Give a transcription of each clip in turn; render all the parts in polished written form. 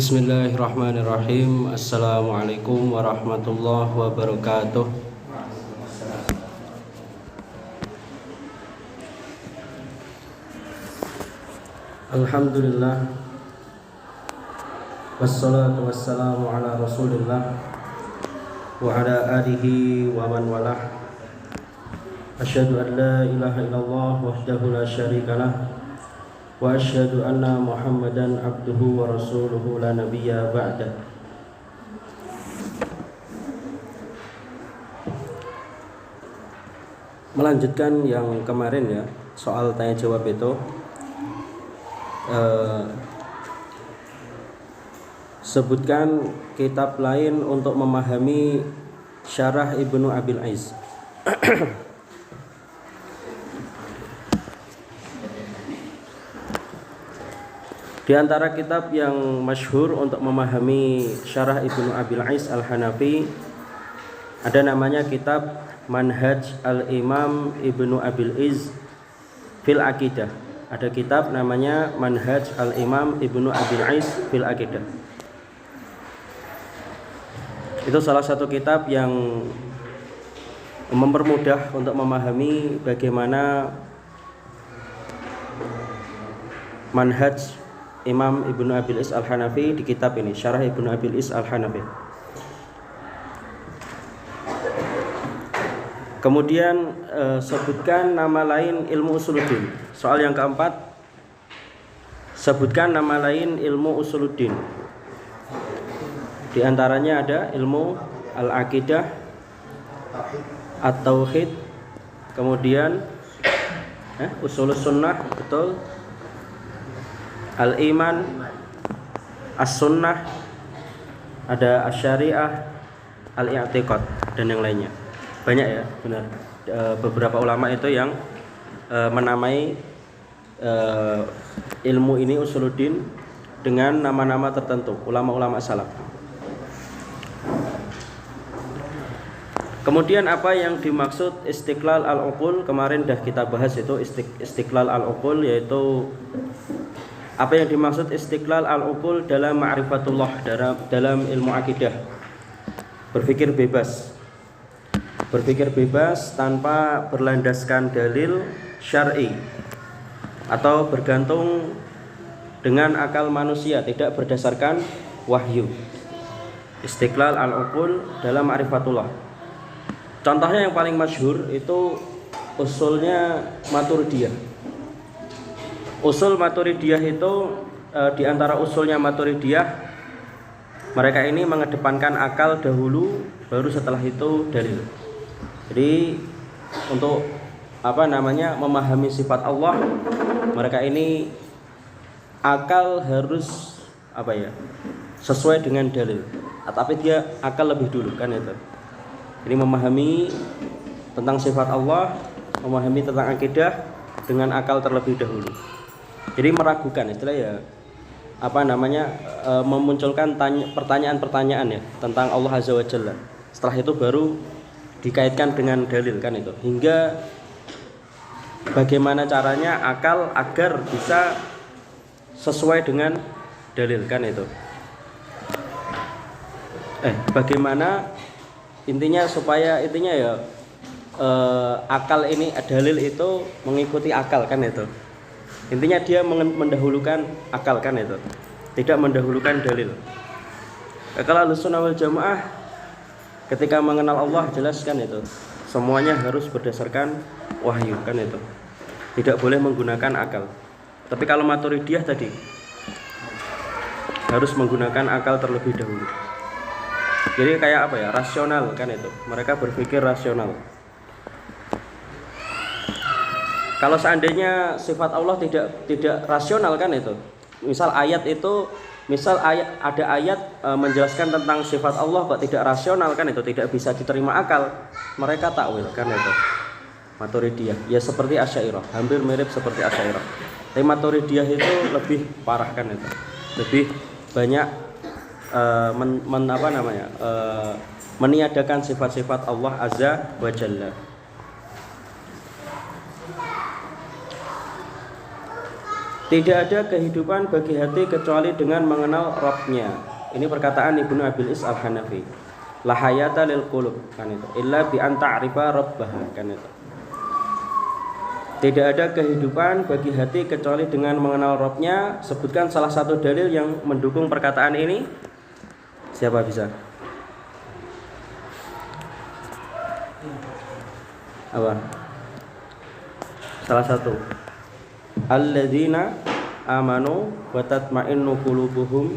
Bismillahirrahmanirrahim. Assalamualaikum warahmatullahi wabarakatuh. Alhamdulillah, wassalatu wassalamu ala rasulillah wa ala alihi wa man walah. Asyhadu an la ilaha illallah wahdahu la syarikalah wa asyhadu anna Muhammadan abduhu wa rasuluhu la nabiyya ba'da. Melanjutkan yang kemarin ya, soal tanya jawab itu, sebutkan kitab lain untuk memahami syarah Ibnu Abil Aiz. Di antara kitab yang masyhur untuk memahami syarah Ibnu Abil Aiz Al-Hanafi ada namanya kitab Manhaj Al-Imam Ibnu Abil Aiz fil Aqidah. Ada kitab namanya Manhaj Al-Imam Ibnu Abil Aiz fil Aqidah. Itu salah satu kitab yang mempermudah untuk memahami bagaimana manhaj Imam Ibnu Abil Aiz Al-Hanafi di kitab ini, Syarah Ibnu Abil Aiz Al-Hanafi. Kemudian sebutkan nama lain ilmu usuluddin. Soal yang keempat, sebutkan nama lain ilmu usuluddin. Di antaranya ada ilmu al-aqidah, at-tauhid, kemudian usulus sunnah, betul, al-iman, as-sunnah, ada asy-syariah, al-i'tiqad, dan yang lainnya. Banyak ya, benar. Beberapa ulama itu yang menamai ilmu ini usuluddin dengan nama-nama tertentu, ulama-ulama salaf. Kemudian apa yang dimaksud istiqlal al-uqul? Kemarin dah kita bahas itu istiqlal al-uqul, yaitu apa yang dimaksud istiqlal al-uqul dalam ma'rifatullah, dalam ilmu akidah. Berpikir bebas. Berpikir bebas tanpa berlandaskan dalil syar'i atau bergantung dengan akal manusia, tidak berdasarkan wahyu. Istiqlal al-uqul dalam ma'rifatullah. Contohnya yang paling masyhur itu usulnya Maturidiyah. Usul Maturidiyah itu di antara usulnya Maturidiyah, mereka ini mengedepankan akal dahulu, baru setelah itu dalil. Jadi untuk memahami sifat Allah, mereka ini akal harus sesuai dengan dalil. Tapi dia akal lebih dulu, kan itu. Jadi memahami tentang sifat Allah, memahami tentang akidah dengan akal terlebih dahulu. Jadi meragukan, memunculkan pertanyaan-pertanyaan ya tentang Allah Azza wa Jalla. Setelah itu baru dikaitkan dengan dalil, kan itu. Hingga bagaimana caranya akal agar bisa sesuai dengan dalil, kan itu. Bagaimana intinya supaya akal ini, dalil itu mengikuti akal, kan itu. Intinya dia mendahulukan akal, kan itu, tidak mendahulukan dalil. Kalau Ahlussunnah wal Jamaah ketika mengenal Allah, jelas kan itu, semuanya harus berdasarkan wahyu, kan itu, tidak boleh menggunakan akal. Tapi kalau Maturidiyah tadi harus menggunakan akal terlebih dahulu. Jadi kayak rasional, kan itu, mereka berpikir rasional. Kalau seandainya sifat Allah tidak rasional, kan itu. Misal ada ayat menjelaskan tentang sifat Allah kok tidak rasional, kan itu, tidak bisa diterima akal. Mereka takwil, kan itu. Maturidiyah ya seperti Asy'ariyah, hampir mirip seperti Asy'ariyah. Tapi Maturidiyah itu lebih parah, kan itu. Lebih banyak meniadakan sifat-sifat Allah Azza wa Jalla. Tidak ada kehidupan bagi hati kecuali dengan mengenal Rabbnya. Ini perkataan Ibnu Abil Is Al-Hanafi. La hayata lil qulub, kan itu. Illa bi an ta'rifa rabbaha, kan itu. Tidak ada kehidupan bagi hati kecuali dengan mengenal Rabbnya. Sebutkan salah satu dalil yang mendukung perkataan ini. Siapa bisa? Apa? Salah satu. Alladzina amanu wa tatma'innu qulubuhum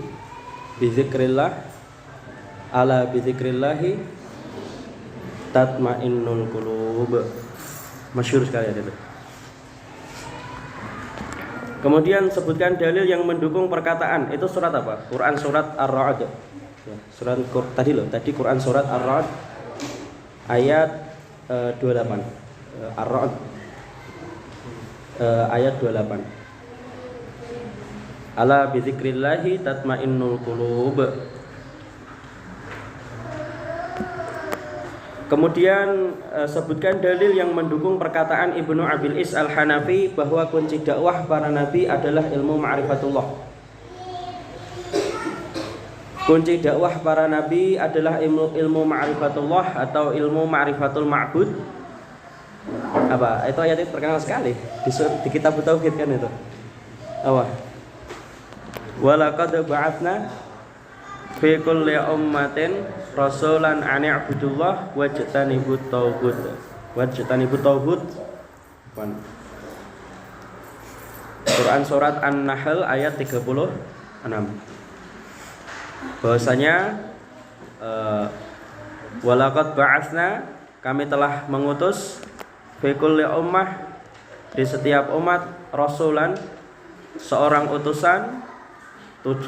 bi dzikrillah, ala bi dzikrillahi tatma'innul qulub. Masyhur sekali ada itu. Kemudian sebutkan dalil yang mendukung perkataan. Itu surat apa? Quran surat Ar-Ra'd. Ya, tadi Quran surat Ar-Ra'd ayat 28. Ar-Ra'd ayat 28. Ala bi dzikrillahi tatmainnul qulub. Kemudian sebutkan dalil yang mendukung perkataan Ibnu Abil Is Al-Hanafi bahwa kunci dakwah para nabi adalah ilmu ma'rifatullah. Kunci dakwah para nabi adalah ilmu ma'rifatullah atau ilmu ma'rifatul ma'bud. Apa? Itu ayat itu terkenal sekali di kitab tauhid kan itu. Apa? Walaqad ba'atsna fi kulli ummatin rasulan an i'budullah wajtanibut tauhid. Wajtanibut tauhid. Quran surat An-Nahl ayat 36. Bahwasanya walaqad ba'atsna, kami telah mengutus fi kulli ummah, di setiap umat, rasulan, seorang utusan.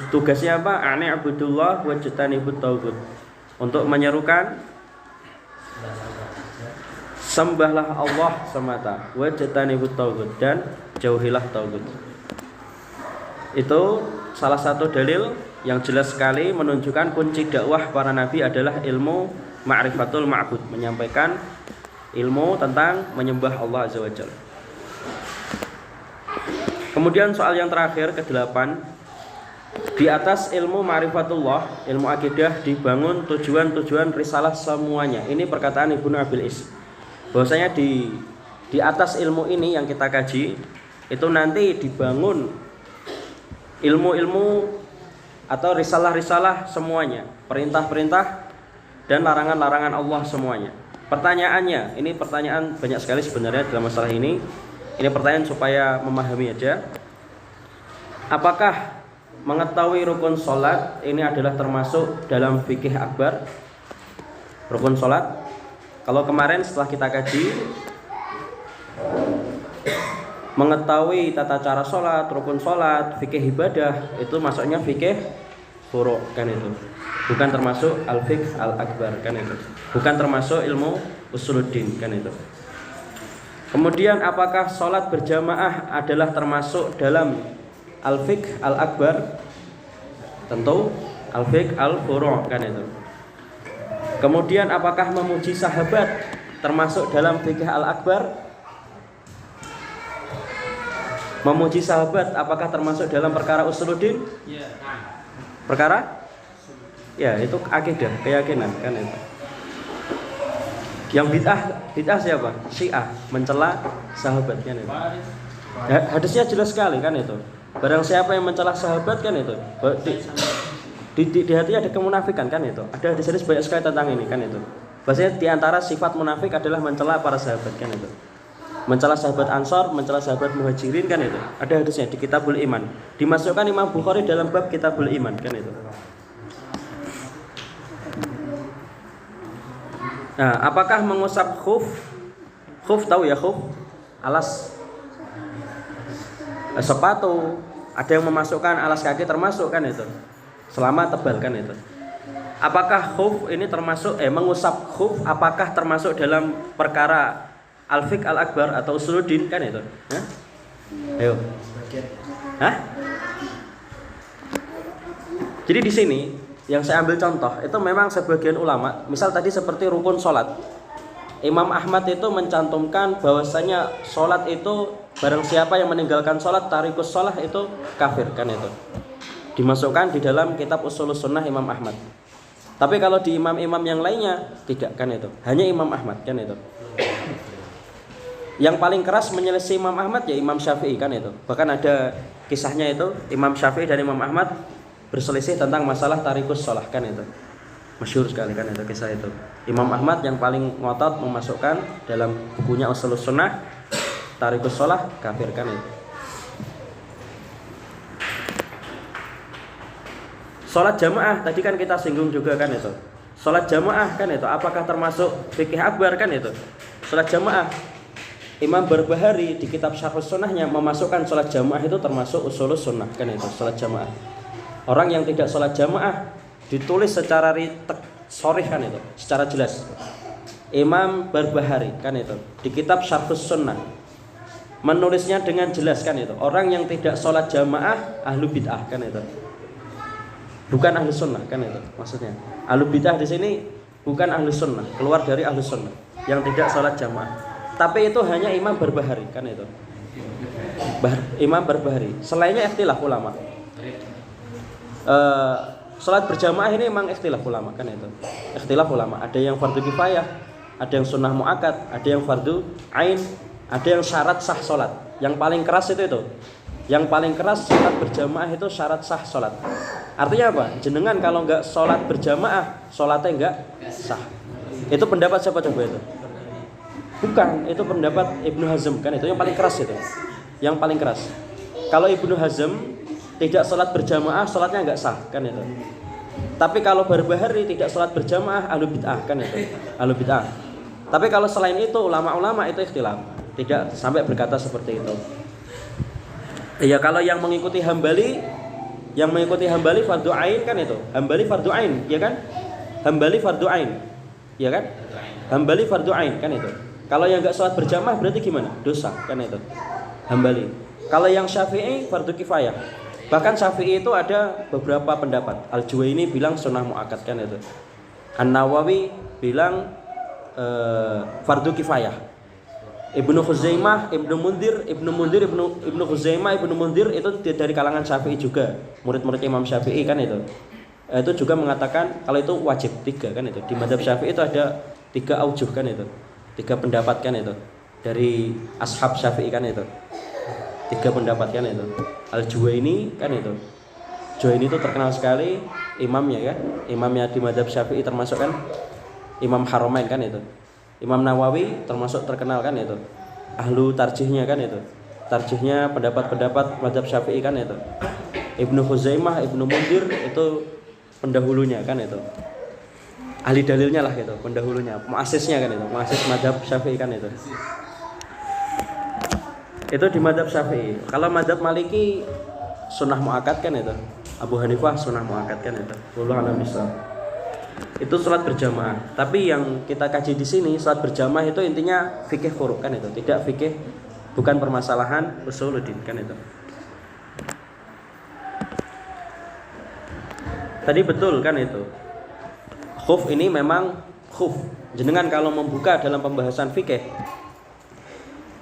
Tugasnya apa? Ani abdullah wajtanibut tauhid, untuk menyerukan sembahlah Allah semata, wajtanibut tauhid, dan jauhilah tauhid. Itu salah satu dalil yang jelas sekali menunjukkan kunci dakwah para nabi adalah ilmu ma'rifatul ma'bud, menyampaikan ilmu tentang menyembah Allah Azza wa Jalla. Kemudian soal yang terakhir ke-8. Di atas ilmu ma'rifatullah, ilmu akidah, dibangun tujuan-tujuan risalah semuanya. Ini perkataan Ibnu Abil Is. Bahwasanya di atas ilmu ini yang kita kaji, itu nanti dibangun ilmu-ilmu atau risalah-risalah semuanya, perintah-perintah dan larangan-larangan Allah semuanya. Pertanyaannya, ini pertanyaan banyak sekali sebenarnya dalam masalah ini. Ini pertanyaan supaya memahami aja. Apakah mengetahui rukun sholat ini adalah termasuk dalam fikih akbar? Rukun sholat, kalau kemarin setelah kita kaji, mengetahui tata cara sholat, rukun sholat, fikih ibadah, itu masuknya fikih furu' kan itu, bukan termasuk al-fiqh al-akbar kan itu, bukan termasuk ilmu usuluddin kan itu. Kemudian apakah sholat berjamaah adalah termasuk dalam al-fiqh al-akbar? Tentu al-fiqh al-furu' kan itu. Kemudian apakah memuji sahabat termasuk dalam fiqh al-akbar? Memuji sahabat apakah termasuk dalam perkara usuluddin? Perkara? Ya, itu akidah, keyakinan kan itu. Yang bid'ah siapa? Syiah, mencela sahabat kan itu. Hadisnya jelas sekali kan itu. Barang siapa yang mencela sahabat kan itu, di hatinya ada kemunafikan kan itu. Ada hadis banyak sekali tentang ini kan itu. Bahasanya di antara sifat munafik adalah mencela para sahabat kan itu. Mencela sahabat Ansor, mencela sahabat Muhajirin kan itu. Ada hadisnya di Kitabul Iman. Dimasukkan Imam Bukhari dalam bab Kitabul Iman kan itu. Nah, apakah mengusap khuf? Khuf tahu ya khuf? Alas sepatu, ada yang memasukkan alas kaki termasuk kan itu, selama tebal kan itu. Apakah khuf ini termasuk mengusap khuf apakah termasuk dalam perkara al-fiqh al-akbar atau usuluddin kan itu? Hah? Ayo. Hah? Jadi di sini yang saya ambil contoh itu memang sebagian ulama, misal tadi seperti rukun sholat, Imam Ahmad itu mencantumkan bahwasanya sholat itu barang siapa yang meninggalkan sholat, tarikus sholat itu kafir kan itu. Dimasukkan di dalam kitab Ushulus Sunnah Imam Ahmad. Tapi kalau di imam-imam yang lainnya tidak kan itu. Hanya Imam Ahmad kan itu. Yang paling keras menyelisih Imam Ahmad ya Imam Syafi'i kan itu. Bahkan ada kisahnya itu Imam Syafi'i dan Imam Ahmad berselisih tentang masalah tarikus sholah kan itu. Masyhur sekali kan itu kisah itu. Imam Ahmad yang paling ngotot memasukkan dalam bukunya Ushulus Sunnah tarikus sholah kafir kan itu. Sholat jamaah tadi kan kita singgung juga kan itu. Sholat jamaah kan itu apakah termasuk fikih akbar kan itu. Sholat jamaah Imam Barbahari di kitab Syarhus Sunnahnya memasukkan sholat jamaah itu termasuk Ushulus Sunnah kan itu sholat jamaah. Orang yang tidak sholat jamaah ditulis secara sharih kan itu secara jelas. Imam Barbahari kan itu di kitab Syarhus Sunnah menulisnya dengan jelas kan itu. Orang yang tidak sholat jamaah ahlu bid'ah kan itu. Bukan ahlu sunnah kan itu maksudnya. Ahlu bid'ah di sini bukan ahlu sunnah, keluar dari ahlu sunnah yang tidak sholat jamaah. Tapi itu hanya Imam Barbahari kan itu. Imam Barbahari. Selainnya ikhtilaf ulama. Sholat berjamaah ini memang ikhtilaf ulama kan itu. Ikhtilaf ulama. Ada yang fardu kifayah, ada yang sunnah muakkad, ada yang fardu ain, ada yang syarat sah sholat. Yang paling keras itu. Yang paling keras sholat berjamaah itu syarat sah sholat. Artinya apa? Jenengan kalau enggak sholat berjamaah, sholatnya enggak sah. Itu pendapat siapa coba itu? Bukan, itu pendapat Ibnu Hazm kan itu yang paling keras itu. Yang paling keras. Kalau Ibnu Hazm tidak sholat berjamaah, sholatnya enggak sah kan itu. Tapi kalau Barbahari tidak sholat berjamaah, ahlu bid'ah kan itu. Ahlu bid'ah. Tapi kalau selain itu ulama-ulama itu ikhtilaf. Tidak sampai berkata seperti itu. Ya kalau yang mengikuti Hambali fardu ain kan itu. Hambali fardu ain, ya kan? Hambali fardu ain. Ya kan? Hambali fardu ain kan itu. Kalau yang enggak sholat berjamaah berarti gimana? Dosa kan itu. Hambali. Kalau yang Syafi'i fardu kifayah. Bahkan Syafi'i itu ada beberapa pendapat. Al-Juwaini bilang sunnah muakkad kan itu. An-Nawawi bilang fardu kifayah. Ibnu Khuzaimah, Ibnu Mundir, Ibnu Khuzaimah, Ibnu Mundir itu dari kalangan Syafi'i juga, murid-murid Imam Syafi'i kan itu. Itu juga mengatakan kalau itu wajib 3 kan itu. Di mazhab Syafi'i itu ada 3 aujuh kan itu. 3 pendapat kan itu. Dari ashab Syafi'i kan itu. 3 pendapat kan itu. Al-Juwaini kan itu. Juwaini itu terkenal sekali imamnya kan. Imamnya di mazhab Syafi'i termasuk kan Imam Haramain kan itu. Imam Nawawi termasuk terkenal kan itu. Ahlu tarjihnya kan itu. Tarjihnya pendapat-pendapat mazhab Syafi'i kan itu. Ibnu Khuzaimah, Ibnu Mundir itu pendahulunya kan itu. Ahli dalilnya lah gitu, pendahulunya, muasisnya kan itu, muasis mazhab Syafi'i kan itu. Itu di mazhab Syafi'i. Kalau mazhab Maliki sunnah muakkad kan itu. Abu Hanifah sunnah muakkad kan itu. Wallahu a'lam bishawab. Itu sholat berjamaah. Tapi yang kita kaji di sini sholat berjamaah itu intinya fikih furu' kan itu, tidak fikih, bukan permasalahan usuluddin kan itu. Tadi betul kan itu. Khuf ini memang khuf. Jenengan kalau membuka dalam pembahasan fikih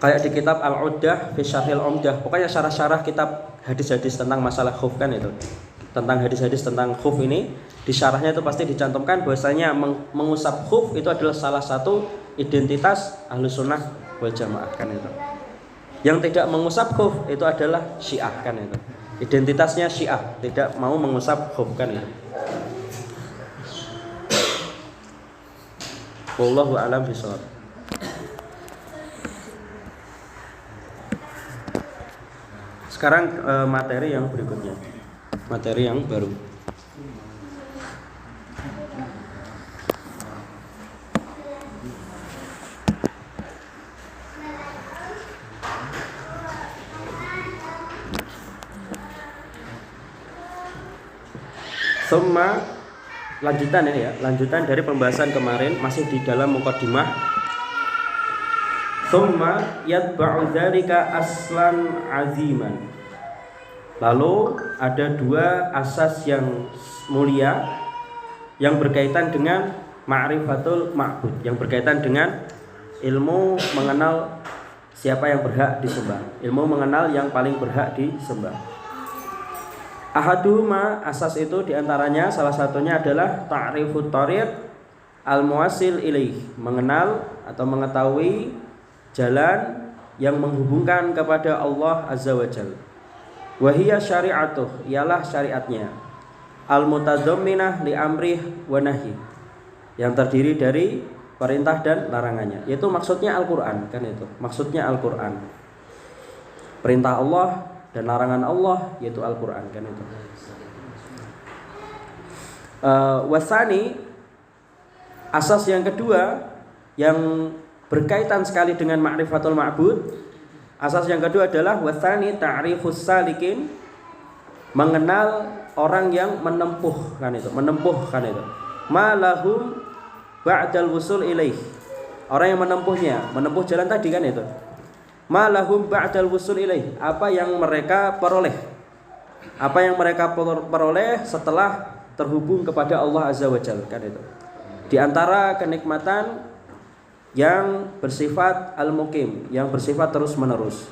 kayak di kitab Al-Uddah fi Syarhil Umdah, pokoknya syarah-syarah kitab hadis-hadis tentang masalah khuf kan itu. Tentang hadis-hadis tentang khuf ini di syarahnya itu pasti dicantumkan bahwasanya mengusap khuf itu adalah salah satu identitas Ahlus Sunnah wal Jamaah kan itu. Yang tidak mengusap khuf itu adalah Syiah kan itu. Identitasnya Syiah, tidak mau mengusap khuf kan itu. Wallahu a'lam bishawab. Sekarang materi yang berikutnya. Materi yang baru. Summa lanjutan ya, lanjutan dari pembahasan kemarin masih di dalam muqaddimah. Summa yatba'u dzalika aslan aziman. Lalu ada 2 asas yang mulia yang berkaitan dengan ma'rifatul ma'bud, yang berkaitan dengan ilmu mengenal siapa yang berhak disembah. Ilmu mengenal yang paling berhak disembah. Ahaduhuma, asas itu diantaranya salah satunya adalah ta'rifut thariq al-muwassil ilaih, mengenal atau mengetahui jalan yang menghubungkan kepada Allah Azza wa Jalla. Wa hiya syari'atuh, ialah syariatnya. Al-mutadhamminah li amrih wa nahi, yang terdiri dari perintah dan larangannya. Yaitu maksudnya Al-Qur'an, kan itu. Maksudnya Al-Qur'an. Perintah Allah dan larangan Allah yaitu Al-Qur'an, kan itu. Wasani, asas yang kedua yang berkaitan sekali dengan ma'rifatul ma'bud. Asas yang kedua adalah wasani ta'rifus salikin, mengenal orang yang menempuh, kan itu. Ma lahum ba'dal wusul ilaih, orang yang menempuh jalan tadi, kan itu. Ma lahum ba'dal wusul ilaih, apa yang mereka peroleh setelah terhubung kepada Allah Azza wa Jalla, kan itu. Di antara kenikmatan yang bersifat al-muqim, yang bersifat terus menerus.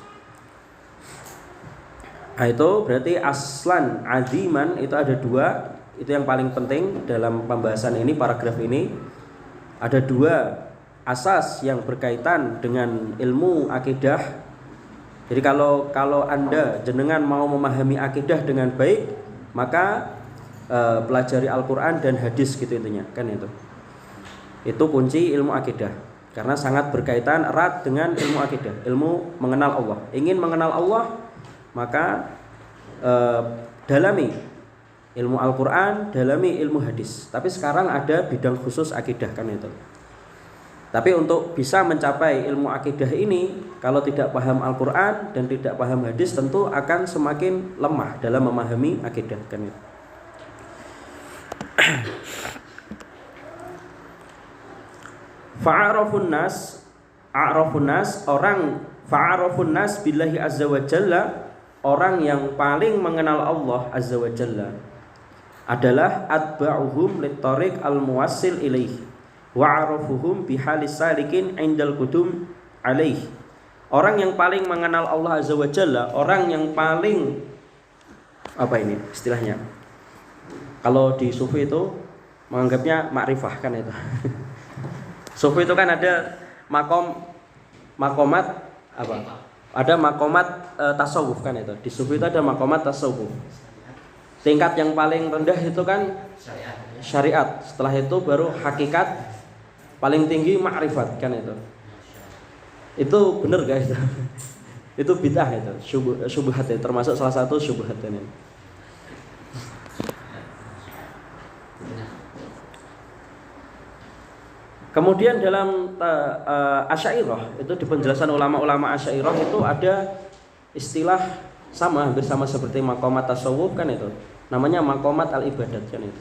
Nah, itu berarti aslan aziman itu ada dua. Itu yang paling penting dalam pembahasan ini, paragraf ini. Ada dua asas yang berkaitan dengan ilmu akidah. Jadi kalau Anda jenengan mau memahami akidah dengan baik, maka pelajari Al-Qur'an dan hadis, gitu intinya, kan itu. Itu kunci ilmu akidah, karena sangat berkaitan erat dengan ilmu akidah, ilmu mengenal Allah. Ingin mengenal Allah, maka dalami ilmu Al-Qur'an, dalami ilmu hadis. Tapi sekarang ada bidang khusus akidah, kan itu. Tapi untuk bisa mencapai ilmu akidah ini, kalau tidak paham Al-Qur'an dan tidak paham hadis, tentu akan semakin lemah dalam memahami akidah, kan itu. Fa'arafun nas billahi azza wa jalla, orang yang paling mengenal Allah azza wa jalla adalah atba'uhum lit-thariq al-muwassil ilaih wa'arafuhum bihalis salikin indal qudum alaih. Orang yang paling mengenal Allah azza wa jalla, orang yang paling, apa ini istilahnya, kalau di sufi itu menganggapnya makrifah, kan itu. Sufi itu kan ada makomat apa? Ada makomat tasawuf, kan itu. Di sufi itu ada makomat tasawuf. Tingkat yang paling rendah itu kan syariat. Setelah itu baru hakikat, paling tinggi ma'rifat, kan itu. Itu benar guys. Itu bid'ah itu, syubhat itu, termasuk salah satu syubhat ini. Kemudian dalam Asy'ariyah itu, di penjelasan ulama-ulama Asy'ariyah itu ada istilah hampir sama seperti maqamat tasawuf, kan itu. Namanya maqamat al-ibadat, kan itu.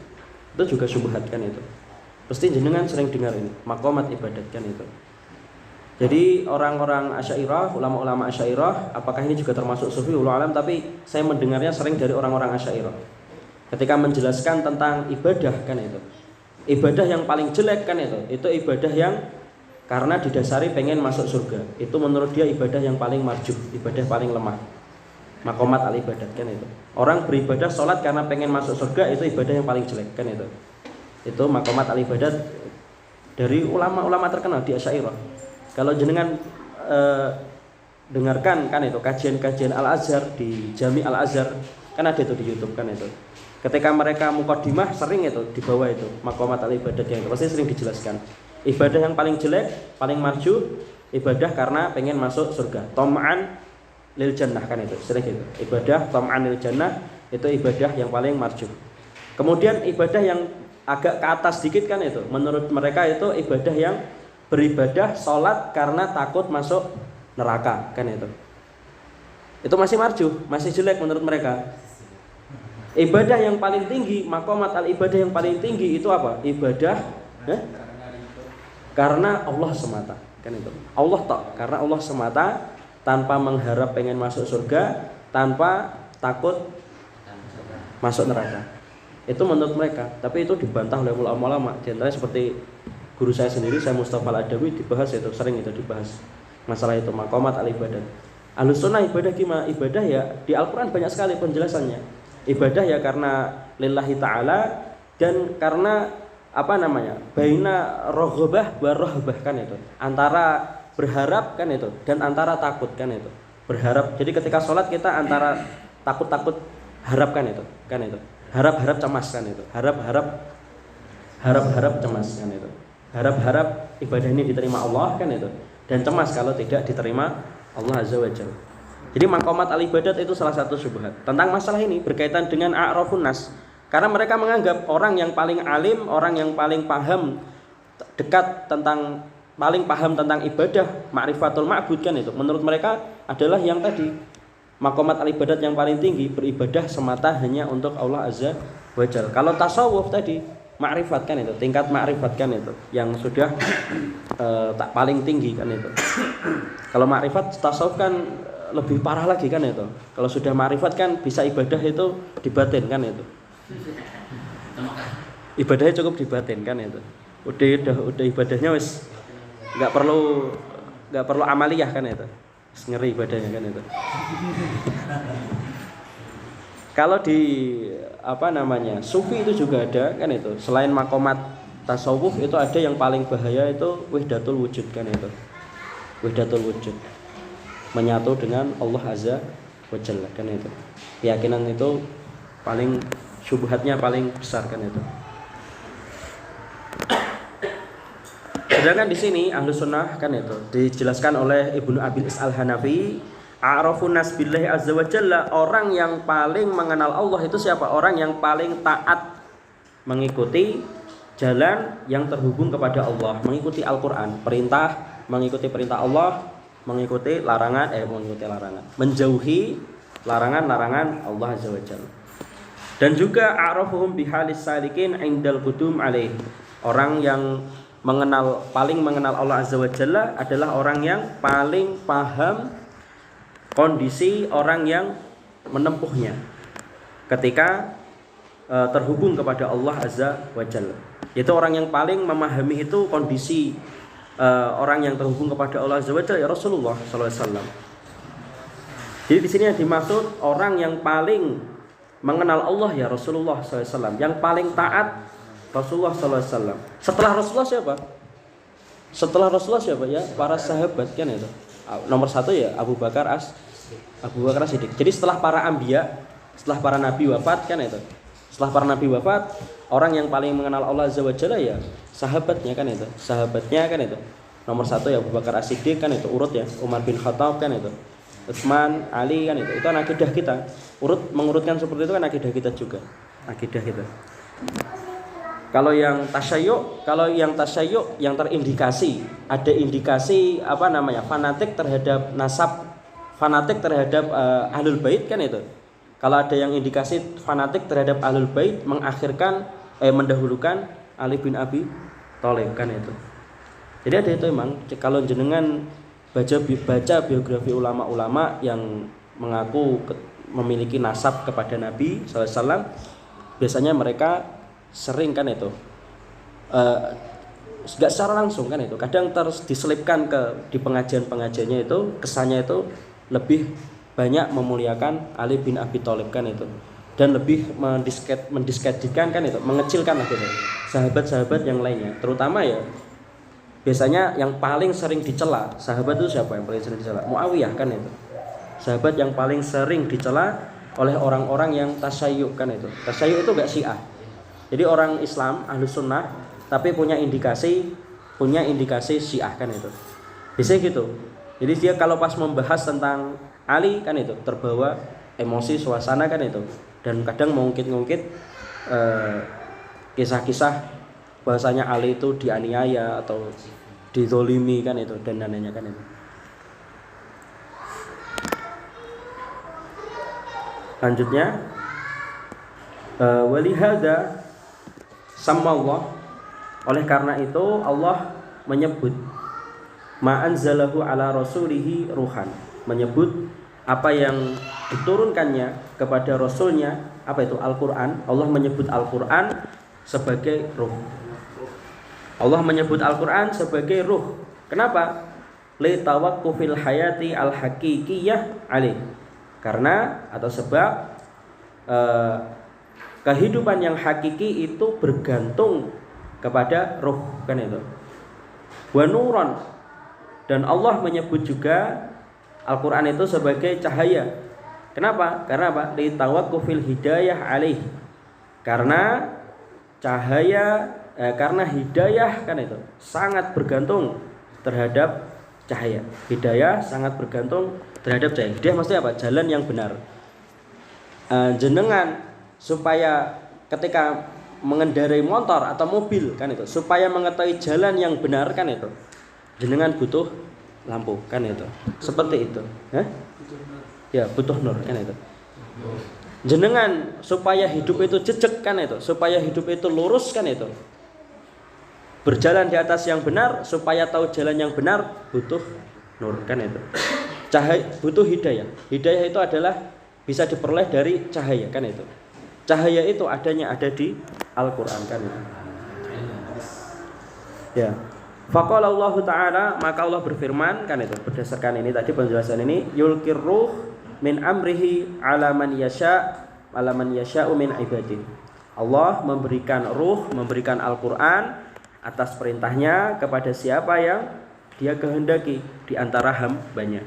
Itu juga syubhat, kan itu. Pasti jenengan sering dengar ini, maqamat ibadat, kan itu. Jadi orang-orang Asy'ariyah, ulama-ulama Asy'ariyah, apakah ini juga termasuk sufi wallahu alam, tapi saya mendengarnya sering dari orang-orang Asy'ariyah. Ketika menjelaskan tentang ibadah, kan itu. Ibadah yang paling jelek, kan itu ibadah yang karena didasari pengen masuk surga. Itu menurut dia ibadah yang paling marjuh, ibadah paling lemah. Maqamat al-ibadat, kan itu. Orang beribadah sholat karena pengen masuk surga, itu ibadah yang paling jelek, kan itu. Itu maqamat al-ibadat dari ulama-ulama terkenal di Asy'ariyah. Kalau jenengan dengarkan, kan itu, kajian-kajian Al-Azhar di Jami Al-Azhar, kan ada itu di YouTube, kan itu. Ketika mereka muqaddimah sering itu di bawah itu maqamat al-ibadat, yang itu pasti sering dijelaskan. Ibadah yang paling jelek, paling marjuh, ibadah karena pengen masuk surga. Tam'an lil jannah, kan itu. Sering itu. Ibadah tam'an lil jannah itu ibadah yang paling marjuh. Kemudian ibadah yang agak ke atas sedikit, kan itu. Menurut mereka itu ibadah yang beribadah salat karena takut masuk neraka, kan itu. Itu masih marjuh, masih jelek menurut mereka. Ibadah yang paling tinggi, maqamat al-ibadah yang paling tinggi itu apa? Ibadah karena Allah semata, kan itu. Allah tak, karena Allah semata, tanpa mengharap pengen masuk surga, tanpa takut masuk neraka. Itu menurut mereka, tapi itu dibantah oleh ulama-ulama. Di antaranya seperti guru saya sendiri, saya Mustafa Al-Adawi, dibahas itu, sering itu dibahas. Masalah itu maqamat al-ibadat. Ahlussunnah ibadah gimana? Ibadah ya di Al-Qur'an banyak sekali penjelasannya. Ibadah ya karena lillahi ta'ala dan karena apa namanya? Baina raghabah wa rahbah kan itu. Antara berharap kan itu dan antara takut kan itu. Berharap. Jadi ketika sholat kita antara takut-takut harap kan itu. Harap-harap cemas kan itu. Harap-harap cemas kan itu. Harap-harap ibadah ini diterima Allah kan itu. Dan cemas kalau tidak diterima Allah Azza wa Jalla. Jadi maqamat al-ibadat itu salah satu syubhat tentang masalah ini berkaitan dengan a'rafun nas. Karena mereka menganggap orang yang paling alim, orang yang paling paham paling paham tentang ibadah, ma'rifatul ma'bud kan itu. Menurut mereka adalah yang tadi maqamat al-ibadat yang paling tinggi, beribadah semata hanya untuk Allah Azza wa Jalla. Kalau tasawuf tadi ma'rifat kan itu, tingkat ma'rifat kan itu yang sudah tak paling tinggi kan itu. Kalau ma'rifat tasawuf kan lebih parah lagi kan itu. Kalau sudah ma'rifat kan bisa ibadah itu di batin kan itu. Ibadahnya cukup di batin kan itu. Udah ibadahnya wis nggak perlu amaliyah kan itu. Ngeri ibadahnya kan itu. Kalau di sufi itu juga ada kan itu. Selain maqamat tasawuf itu ada yang paling bahaya itu wahdatul wujud kan itu. Wahdatul wujud. Menyatu dengan Allah Azza wa Jalla kan itu. Keyakinan itu paling syubhatnya paling besar kan itu. Sedangkan di sini Ahlussunnah kan itu dijelaskan oleh Ibnu Abil Is Al-Hanafi, a'rafun nas billahi azza wa jalla, orang yang paling mengenal Allah itu siapa? Orang yang paling taat mengikuti jalan yang terhubung kepada Allah, mengikuti Al-Qur'an, mengikuti perintah Allah, mengikuti larangan, menjauhi larangan-larangan Allah azza wa jalla. Dan juga a'rafuhum bihalis salikin indal qudum alaih. Orang yang paling mengenal Allah azza wa jalla adalah orang yang paling paham kondisi orang yang menempuhnya ketika terhubung kepada Allah azza wa jalla. Itu orang yang paling memahami itu kondisi orang yang terhubung kepada Allah azza wa jalla ya Rasulullah sallallahu alaihi wasallam. Jadi di sini yang dimaksud orang yang paling mengenal Allah ya Rasulullah sallallahu alaihi wasallam, yang paling taat Rasulullah sallallahu alaihi wasallam. Setelah Rasulullah siapa? Setelah Rasulullah siapa ya? Para sahabat kan itu. Nomor satu ya Abu Bakar As-Siddiq. Jadi setelah para anbiya, setelah para nabi wafat kan itu. Setelah para nabi wafat, orang yang paling mengenal Allah Azza wa Jalla ya sahabatnya kan itu. Sahabatnya kan itu. Nomor satu ya Abu Bakar As-Siddiq kan itu, urut ya. Umar bin Khattab kan itu. Utsman, Ali kan itu. Itu akidah kita. Mengurutkan seperti itu kan akidah kita juga. Akidah kita. Kalau yang tasyayyu yang terindikasi, ada indikasi fanatik terhadap nasab, fanatik terhadap ahlul bait kan itu. Kalau ada yang indikasi fanatik terhadap ahlul bait mendahulukan Ali bin Abi Thalib kan itu. Jadi ada itu emang kalau jenengan baca biografi ulama-ulama yang mengaku memiliki nasab kepada Nabi sallallahu alaihi wasallam, biasanya mereka sering kan itu nggak secara langsung kan itu, kadang terus diselipkan di pengajian-pengajiannya itu kesannya itu lebih banyak memuliakan Ali bin Abi Thalib kan itu, dan lebih mendiskreditkan kan itu, mengecilkan lah gitu sahabat-sahabat yang lainnya. Terutama ya biasanya yang paling sering dicela sahabat itu siapa? Yang paling sering dicela Muawiyah kan itu, sahabat yang paling sering dicela oleh orang-orang yang tasyayyu kan itu. Tasyayyu itu gak Syiah. Jadi orang Islam Ahlus Sunnah tapi punya indikasi Syiah kan itu. Bisa gitu. Jadi dia kalau pas membahas tentang Ali kan itu terbawa emosi suasana kan itu, dan kadang mengungkit kisah-kisah bahasanya Ali itu dianiaya atau dizolimi kan itu dan lainnya kan itu. Lanjutnya walihada sama Allah, oleh karena itu Allah menyebut ma'anzalahu ala rasulihi ruhan, menyebut apa yang diturunkannya kepada rasulnya, apa itu Al-Quran. Allah menyebut Al-Quran sebagai ruh. Allah menyebut Al-Quran sebagai ruh. Kenapa? li tawaqqufil hayati al haqiqiyah alaih. Karena atau sebab kehidupan yang hakiki itu bergantung kepada ruh, kan itu. Wa nuran, dan Allah menyebut juga Al-Qur'an itu sebagai cahaya. Kenapa? Karena apa? Li tawaqqufil hidayah alaih. Karena cahaya karena hidayah, kan itu sangat bergantung terhadap cahaya. Hidayah sangat bergantung terhadap cahaya. Hidayah maksudnya apa? Jalan yang benar. Jenengan supaya ketika mengendarai motor atau mobil, kan itu, supaya mengetahui jalan yang benar, kan itu, jenengan butuh lampu, kan itu. Seperti itu. Ya, butuh nur, kan itu. Jenengan supaya hidup itu jejak, kan itu, supaya hidup itu lurus, kan itu, berjalan di atas yang benar, supaya tahu jalan yang benar, butuh nur, kan itu. Cahaya, butuh hidayah. Hidayah itu adalah bisa diperoleh dari cahaya, kan itu. Cahaya itu adanya ada di Al-Qur'an, kan itu. Ya. Faqala Allah Ta'ala, maka Allah berfirman, kan itu, berdasarkan ini tadi penjelasan ini, yulkir ruh min amrihi ala man yasha'u min ibadihi. Allah memberikan ruh, memberikan Al-Qur'an atas perintahnya kepada siapa yang Dia kehendaki di antara hambanya.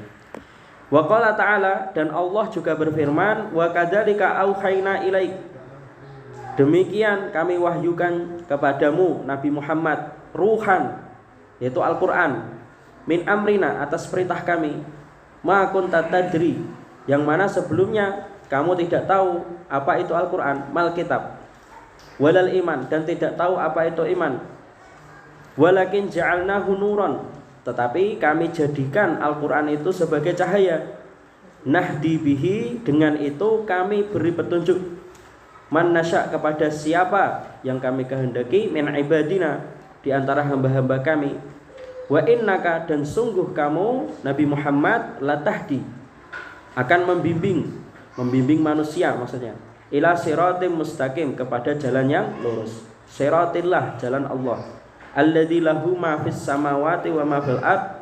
Wa qala ta'ala, dan Allah juga berfirman, wa kadzalika auhayna ilaik, demikian kami wahyukan kepadamu Nabi Muhammad ruhan, yaitu Al-Qur'an, min amrina, atas perintah kami, ma kunta tadri, yang mana sebelumnya kamu tidak tahu apa itu Al-Qur'an, mal kitab, walal iman, dan tidak tahu apa itu iman, walakin ja'alnahu nuran, tetapi kami jadikan Al-Qur'an itu sebagai cahaya, nahdi bihi, dengan itu kami beri petunjuk, man nasya, kepada siapa yang kami kehendaki, min ibadina, di antara hamba-hamba kami, wa innaka, dan sungguh kamu Nabi Muhammad, latahdi, akan membimbing manusia, maksudnya ila siratim mustaqim, kepada jalan yang lurus. Siratillah, jalan Allah, alladzi lahu ma fis samawati wa ma fil ard,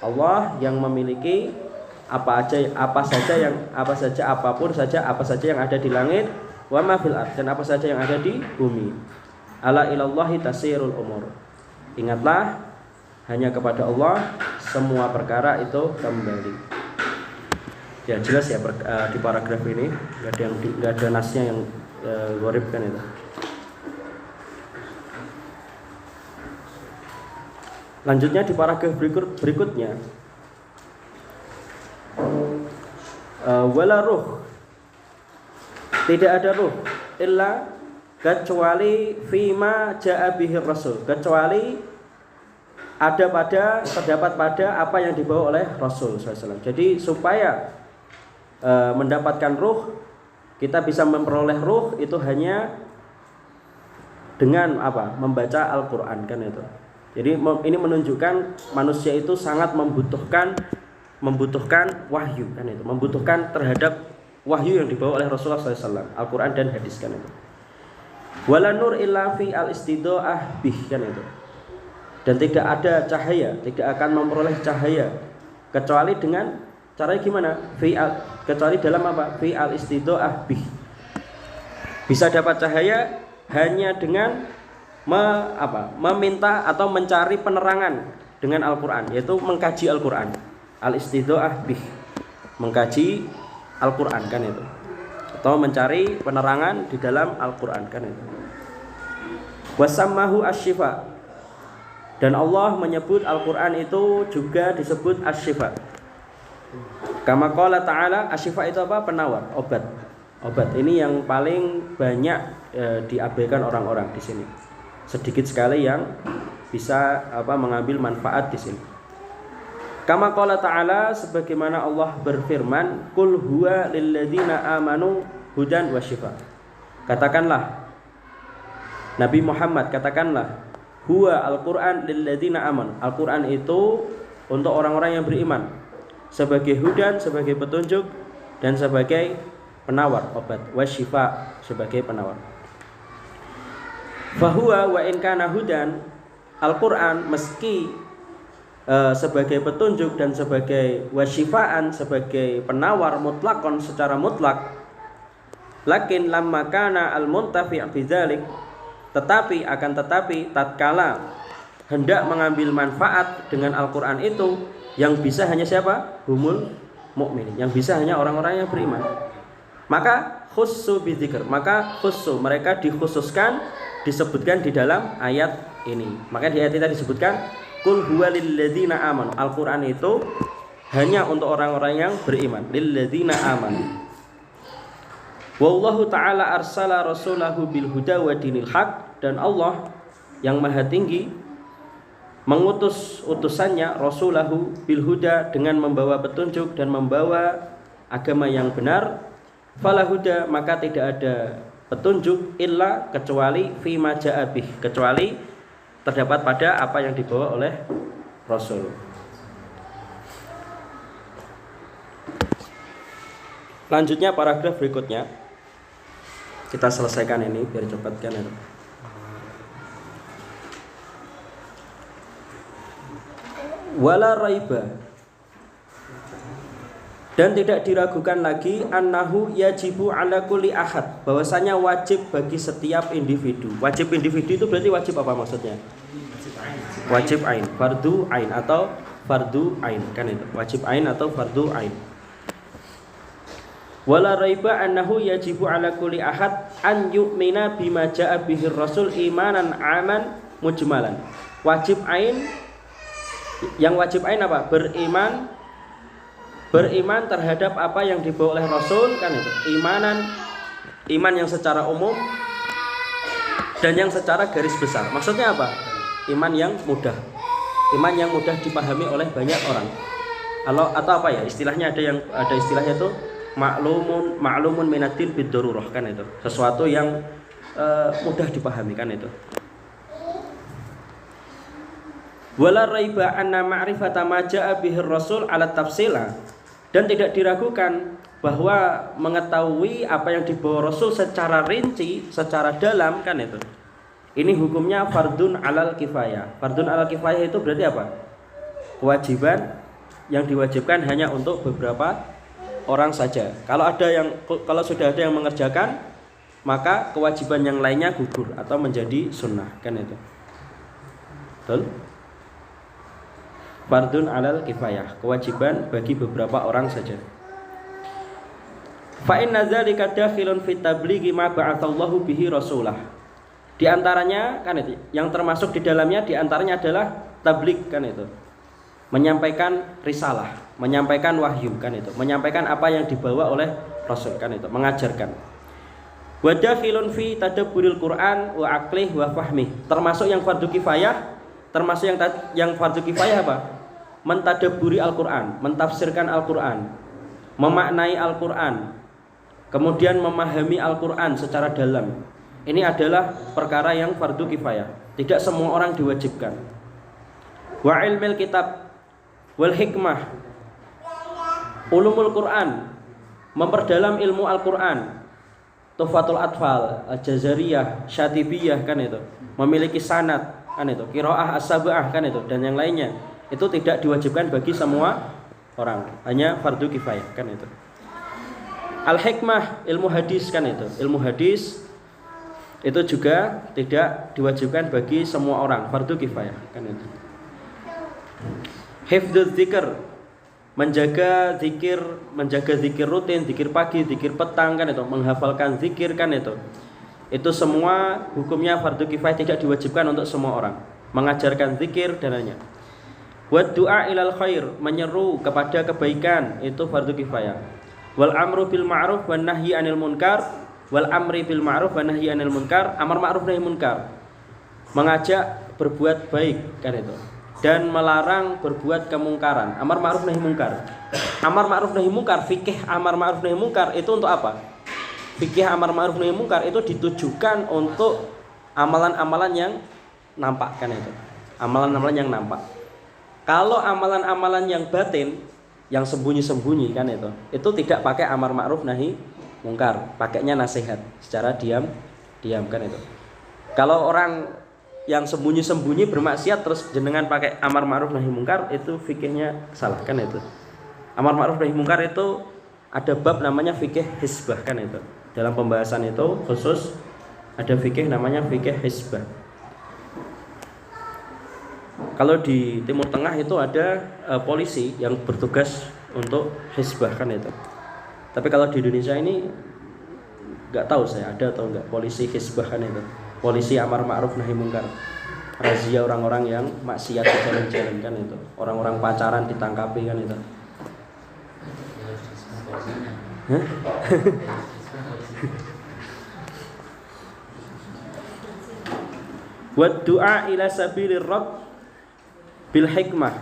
Allah yang memiliki apa saja yang ada di langit, wa ma fil ard, dan apa saja yang ada di bumi. Ala ilallahi tasirul umur, ingatlah hanya kepada Allah semua perkara itu kembali. Ya jelas ya di paragraf ini nggak ada nasnya yang gharib, kan itu. Lanjutnya di paragraf berikutnya, wala ruh, tidak ada ruh illa, kecuali fima ja'a bihi rasul, kecuali terdapat pada apa yang dibawa oleh Rasul SAW. Jadi supaya mendapatkan ruh, kita bisa memperoleh ruh itu hanya dengan apa? Membaca Al-Qur'an, kan itu. Jadi ini menunjukkan manusia itu sangat membutuhkan wahyu, kan itu, membutuhkan terhadap wahyu yang dibawa oleh Rasulullah SAW, Al-Qur'an dan hadis, kan itu. Wala nur illa fi al-istida'ah bih, kan itu. Dan tidak ada cahaya, tidak akan memperoleh cahaya kecuali dengan caranya gimana? Kecuali dalam apa? Fi al-istida'ah bih. Bisa dapat cahaya hanya dengan meminta atau mencari penerangan dengan Al-Qur'an, yaitu mengkaji Al-Qur'an. Al-istida'ah bih, mengkaji Al-Qur'an, kan itu. Atau mencari penerangan di dalam Al-Qur'an, kan itu. Wasammahu asy-syifa, dan Allah menyebut Al-Qur'an itu juga disebut asy-syifa. Kama qala ta'ala, asy-syifa itu apa? Penawar, obat. Ini yang paling banyak diabaikan orang-orang di sini. Sedikit sekali yang bisa mengambil manfaat di sini. Kama qala ta'ala, sebagaimana Allah berfirman, qul huwa lilladzina amanu hudan wasyifa. Katakanlah Nabi Muhammad, katakanlah, huwa Al-Qur'an lilladzina amanu, Al-Qur'an itu untuk orang-orang yang beriman, sebagai hudan, sebagai petunjuk, dan sebagai penawar, obat, wasyifa, sebagai penawar. Fahuwa wa in kana hudan, Al-Qur'an meski sebagai petunjuk dan sebagai wasyifaan, sebagai penawar mutlakon secara mutlak. Lakin lamma kana al-muntafi' bidzalik, tetapi tatkala hendak mengambil manfaat dengan Al-Qur'an itu, yang bisa hanya siapa? Humul mukminin, yang bisa hanya orang-orang yang beriman. Maka khussu bidzikr, maka khussu, mereka dikhususkan, disebutkan di dalam ayat ini. Maka di ayat kita disebutkan Qul huwa lilladzina amanu. Al-Qur'an itu hanya untuk orang-orang yang beriman. Lilladzina amanu. Wallahu ta'ala arsala rasulahu bil huda wa dinil haq, dan Allah yang Maha Tinggi mengutus utusannya rasulahu bil huda dengan membawa petunjuk dan membawa agama yang benar. Fala huda, maka tidak ada petunjuk illa kecuali fi ma ja'a bih, kecuali terdapat pada apa yang dibawa oleh Rasul. Lanjutnya paragraf berikutnya. Kita selesaikan ini biar cepat kan ya. Wala raiba, dan tidak diragukan lagi annahu yajibu ala kulli ahad, bahwasanya wajib bagi setiap individu. Wajib individu itu berarti wajib apa maksudnya? Wajib ain, fardu ain atau fardu ain, kan itu. Wajib ain atau fardu ain. Wala raiba annahu yajibu ala kulli ahad an yu'mina bima ja'a bihi rasul imanan aman mujmalan. Wajib ain, yang wajib ain apa? Beriman terhadap apa yang dibawa oleh Rasul, kan itu. Iman yang secara umum dan yang secara garis besar. Maksudnya apa? Iman yang mudah dipahami oleh banyak orang. Atau apa ya? Istilahnya ada istilahnya itu ma'lumun minatin bid-darurah, kan itu. Sesuatu yang mudah dipahami, kan itu. Wala raiba anna ma'rifata ma ja'a bihi rasul ala tafsila, dan tidak diragukan bahwa mengetahui apa yang dibawa Rasul secara rinci, secara dalam, kan itu. Ini hukumnya fardun alal kifayah. Fardun alal kifayah itu berarti apa? Kewajiban yang diwajibkan hanya untuk beberapa orang saja. Kalau sudah ada yang mengerjakan, maka kewajiban yang lainnya gugur atau menjadi sunnah, kan itu. Betul? Fardun alal kifayah, kewajiban bagi beberapa orang saja. Fa inna dzalika dakhilun fi tablighi ma ba'atsallahu bihi rasulah. Di antaranya, kan itu, yang termasuk di dalamnya di antaranya adalah tabligh, kan itu. Menyampaikan risalah, menyampaikan wahyu, kan itu. Menyampaikan apa yang dibawa oleh Rasul, kan itu, mengajarkan. Wa dakhilun fi tadabburil Qur'an wa aqlih wa fahmih. Termasuk yang fardu kifayah, termasuk yang fardu kifayah apa? Mentadabburi Al-Qur'an, mentafsirkan Al-Qur'an, memaknai Al-Qur'an, kemudian memahami Al-Qur'an secara dalam. Ini adalah perkara yang fardu kifayah. Tidak semua orang diwajibkan. Wa ilmil kitab wal hikmah, ulumul Qur'an, memperdalam ilmu Al-Qur'an, Tuhfatul Atfal, Al-Jazariyah, Syatibiyah, kan itu. Memiliki sanad, kan itu. Qiraah as-sab'ah, kan itu, dan yang lainnya. Itu tidak diwajibkan bagi semua orang, hanya fardu kifayah, kan itu. Al-hikmah, ilmu hadis, kan itu. Ilmu hadis itu juga tidak diwajibkan bagi semua orang, fardu kifayah, kan itu. Hifdzuz dzikr, menjaga zikir rutin, zikir pagi, zikir petang, kan itu, menghafalkan zikir, kan itu. Itu semua hukumnya fardu kifayah, tidak diwajibkan untuk semua orang. Mengajarkan zikir dan lainnya. Wa du'a ilal khair, menyeru kepada kebaikan, itu fardu kifayah. Wal amru bil ma'ruf wan nahyi 'anil munkar, wal amri bil ma'ruf wan nahyi 'anil munkar, amar ma'ruf nahi munkar. Mengajak berbuat baik, kan itu. Dan melarang berbuat kemungkaran. Amar ma'ruf nahi munkar. Amar ma'ruf nahi munkar, fikih amar ma'ruf nahi munkar itu untuk apa? Fikih amar ma'ruf nahi munkar itu ditujukan untuk amalan-amalan yang nampak, kan itu. Amalan-amalan yang nampak. Kalau amalan-amalan yang batin, yang sembunyi-sembunyi, kan itu tidak pakai amar ma'ruf nahi munkar, pakainya nasihat secara diam, kan itu. Kalau orang yang sembunyi-sembunyi bermaksiat terus jenengan pakai amar ma'ruf nahi mungkar, itu fikihnya salah kan itu. Amar ma'ruf nahi mungkar itu ada bab namanya fikih hisbah kan itu. Dalam pembahasan itu khusus ada fikih namanya fikih hisbah. Kalau di Timur Tengah itu ada polisi yang bertugas untuk hisbah kan itu. Tapi kalau di Indonesia ini nggak tahu saya ada atau enggak polisi hisbah kan itu. Polisi amar ma'ruf nahi mungkar. Razia orang-orang yang maksiat di jalan-jalan kan itu. Orang-orang pacaran ditangkapi kan itu. Hah? Wa du'a ila sabilir rabb bil hikmah,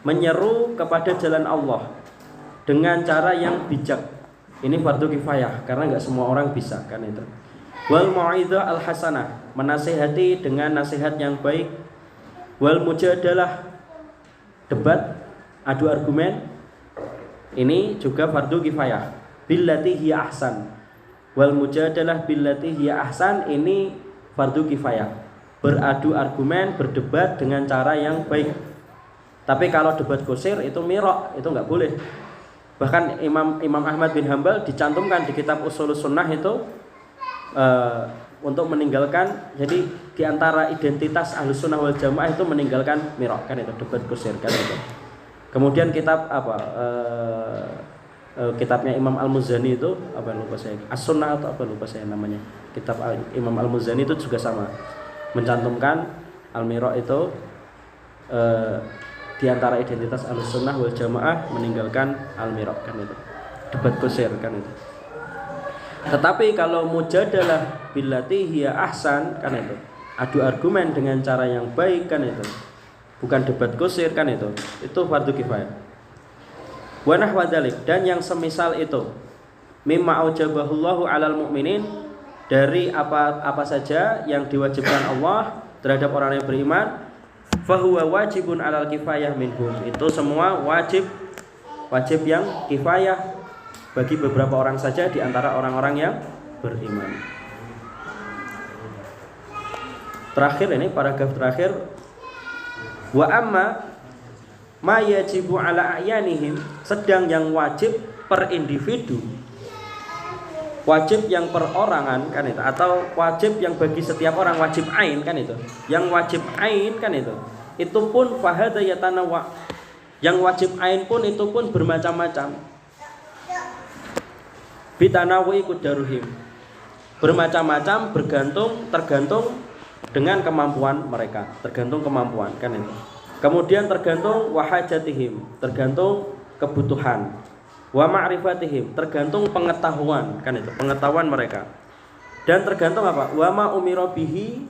menyeru kepada jalan Allah dengan cara yang bijak. Ini fardu kifayah karena enggak semua orang bisa kan itu. Wal mau'izah al hasanah, menasihati dengan nasihat yang baik. Wal mujadalah, debat, adu argumen, ini juga fardu kifayah. Billati hiya ahsan. Wal mujadalah billati hiya ahsan, ini fardu kifayah. Beradu argumen, berdebat dengan cara yang baik. Tapi kalau debat kusir itu mirok, itu enggak boleh. Bahkan Imam Ahmad bin Hambal dicantumkan di kitab Ushulus Sunnah itu untuk meninggalkan, jadi diantara identitas Ahlus Sunnah wal Jamaah itu meninggalkan mirok kan itu, debat kusir kan itu. Kemudian kitab kitabnya Imam Al-Muzani itu apa lupa saya, As-Sunnah atau apa lupa saya namanya. Kitab Imam Al-Muzani itu juga sama, mencantumkan al-mirok itu di antara identitas Ahlussunnah wal Jamaah meninggalkan al-mirok kan itu, debat kusir kan itu. Tetapi kalau mujadalah billati hiya ahsan kan itu, adu argumen dengan cara yang baik kan itu, bukan debat kusir kan itu fardu kifayah. Wa nahwa dzalik, dan yang semisal itu, mimma aujabahullahu 'alal mu'minin, dari apa saja yang diwajibkan Allah terhadap orang yang beriman, fahuwa wajibun 'alal kifayah minhum, itu semua wajib yang kifayah bagi beberapa orang saja di antara orang-orang yang beriman. Terakhir ini paragraf terakhir, wa amma ma yajibu 'ala a'yanihim, sedang yang wajib per individu, wajib yang perorangan kan itu, atau wajib yang bagi setiap orang, wajib ain kan itu. Yang wajib ain kan itu pun fahada yatanawa. Yang wajib ain pun itu pun bermacam-macam. Bitanawi kudaruhim, bermacam-macam, tergantung dengan kemampuan mereka, tergantung kemampuan kan itu. Kemudian tergantung wahajatihim, tergantung kebutuhan. Wa ma'rifatihim, tergantung pengetahuan kan itu, pengetahuan mereka. Dan tergantung apa? Wa ma umira bihi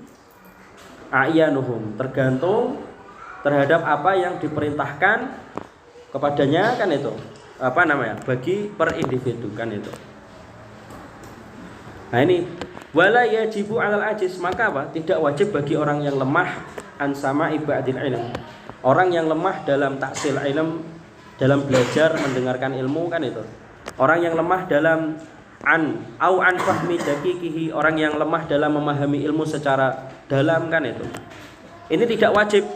a'yanuhum, tergantung terhadap apa yang diperintahkan kepadanya kan itu, apa namanya, bagi per individu kan itu. Nah ini wala yajibu 'alal ajiz, maka apa? Tidak wajib bagi orang yang lemah an sama ibadil ilm, orang yang lemah dalam taksil ilm, dalam belajar mendengarkan ilmu kan itu. Orang yang lemah dalam an fahmi daqiqihi, orang yang lemah dalam memahami ilmu secara dalam kan itu. Ini tidak wajib,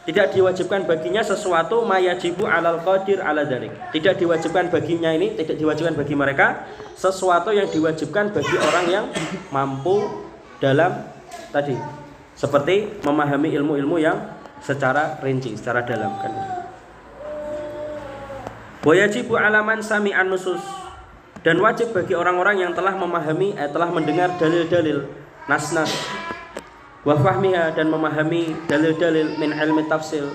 tidak diwajibkan baginya sesuatu mayajibu 'alal qadir 'ala dzalik. Tidak diwajibkan baginya, ini tidak diwajibkan bagi mereka sesuatu yang diwajibkan bagi orang yang mampu dalam tadi, seperti memahami ilmu-ilmu yang secara rinci, secara dalam kan. Wa yajibu 'ala man sami'an nusus, dan wajib bagi orang-orang yang telah memahami, telah mendengar dalil-dalil, nas-nas, wa fahmiha, dan memahami dalil-dalil min ilmi tafsil,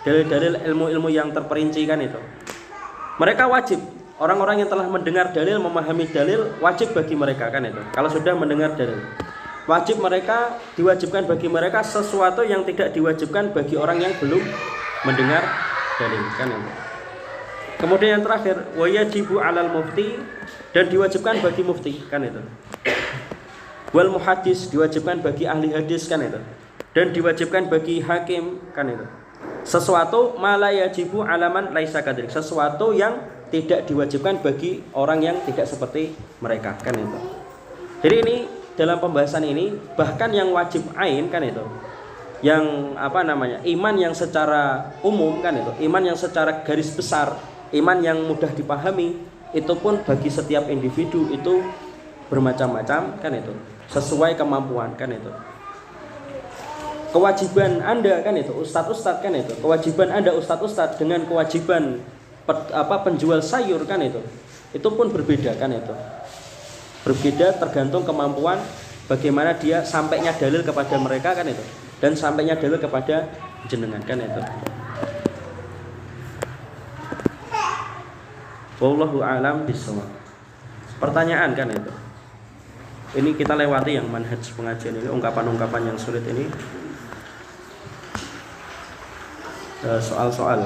dalil-dalil ilmu-ilmu yang terperinci kan itu. Mereka wajib, orang-orang yang telah mendengar dalil, memahami dalil, wajib bagi mereka kan itu. Kalau sudah mendengar dalil, wajib mereka, diwajibkan bagi mereka sesuatu yang tidak diwajibkan bagi orang yang belum mendengar dalil kan itu. Kemudian yang terakhir, wa yajibu 'alal mufti, dan diwajibkan bagi mufti kan itu. Wal muhaddis, diwajibkan bagi ahli hadis kan itu. Dan diwajibkan bagi hakim kan itu. Sesuatu mala yajibu 'ala man laisa kadzik, sesuatu yang tidak diwajibkan bagi orang yang tidak seperti mereka kan itu. Jadi ini dalam pembahasan ini, bahkan yang wajib ain kan itu, yang iman yang secara umum kan itu, iman yang secara garis besar, iman yang mudah dipahami, itu pun bagi setiap individu itu bermacam-macam kan itu, sesuai kemampuan kan itu. Kewajiban Anda kan itu, ustadz kan itu, kewajiban Anda ustadz dengan kewajiban penjual sayur kan itu pun berbeda kan itu. Berbeda tergantung kemampuan, bagaimana dia sampainya dalil kepada mereka kan itu, dan sampainya dalil kepada jenengan kan itu. Wallahu a'lam bishawab. Pertanyaan kan itu. Ini kita lewati yang manhaj pengajian ini, ungkapan-ungkapan yang sulit ini. Soal-soal.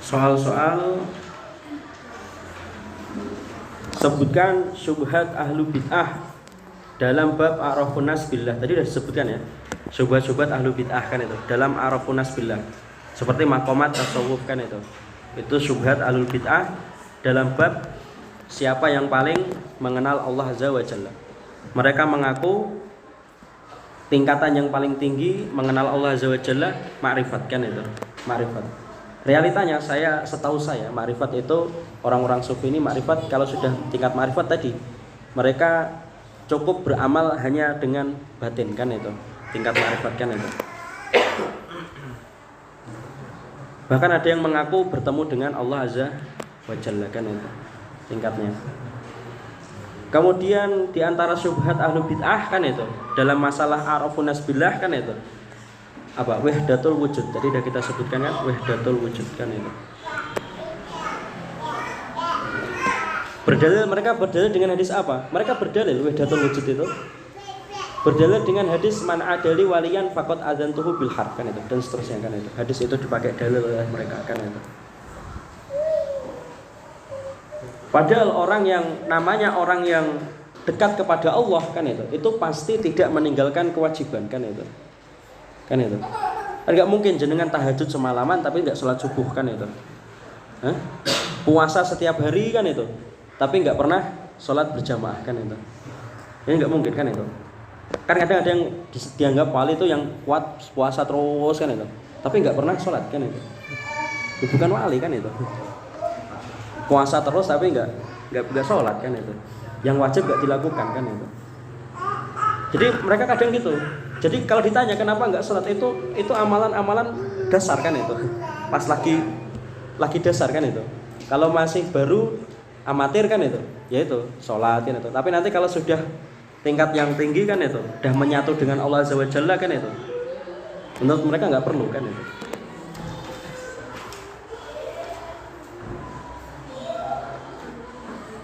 Soal-soal. Sebutkan syubhat ahlu bid'ah dalam bab a'rafun nas billah. Tadi sudah disebutkan ya. Syubhat-syubhat ahlu bid'ah kan itu dalam a'rafun nas billah. Seperti maqamat tasawuf kan itu. Itu syubhat ahlu bid'ah dalam bab siapa yang paling mengenal Allah Azza wa Jalla. Mereka mengaku tingkatan yang paling tinggi mengenal Allah Azza wa Jalla ma'rifat kan itu. Ma'rifat. Realitanya setahu saya ma'rifat itu orang-orang sufi ini ma'rifat kalau sudah tingkat ma'rifat tadi mereka cukup beramal hanya dengan batin kan itu. Tingkat ma'rifat kan itu. Bahkan ada yang mengaku bertemu dengan Allah Azza wa Jalla kan itu tingkatnya. Kemudian di antara syubhat ahlu bid'ah kan itu dalam masalah a'rafun nas billah kan itu wahdatul wujud. Tadi sudah kita sebutkan kan wahdatul wujud kan itu. Mereka berdalil dengan hadis apa? Mereka berdalil wahdatul wujud itu berdalil dengan hadis man adali waliyan faqad adzantuhu bil harb kan itu, dan seterusnya kan itu. Hadis itu dipakai dalil oleh mereka kan itu. Padahal orang yang namanya orang yang dekat kepada Allah kan itu pasti tidak meninggalkan kewajiban kan itu. Kan itu. Enggak mungkin jenengan tahajud semalaman tapi enggak sholat subuh kan itu. Puasa setiap hari kan itu, tapi enggak pernah sholat berjamaah kan itu. Ini enggak mungkin kan itu. Kan kadang ada yang dianggap wali itu yang kuat puasa terus kan itu, tapi enggak pernah sholat kan itu. Bukan wali kan itu. Puasa terus tapi enggak sholat kan itu. Yang wajib enggak dilakukan kan itu. Jadi mereka kadang gitu. Jadi kalau ditanya kenapa enggak sholat itu amalan-amalan dasar kan itu. Pas lagi dasar kan itu. Kalau masih baru amatir kan itu, yaitu sholat kan itu. Tapi nanti kalau sudah tingkat yang tinggi kan itu, udah menyatu dengan Allah Azza wa Jalla kan itu, menurut mereka enggak perlu kan itu.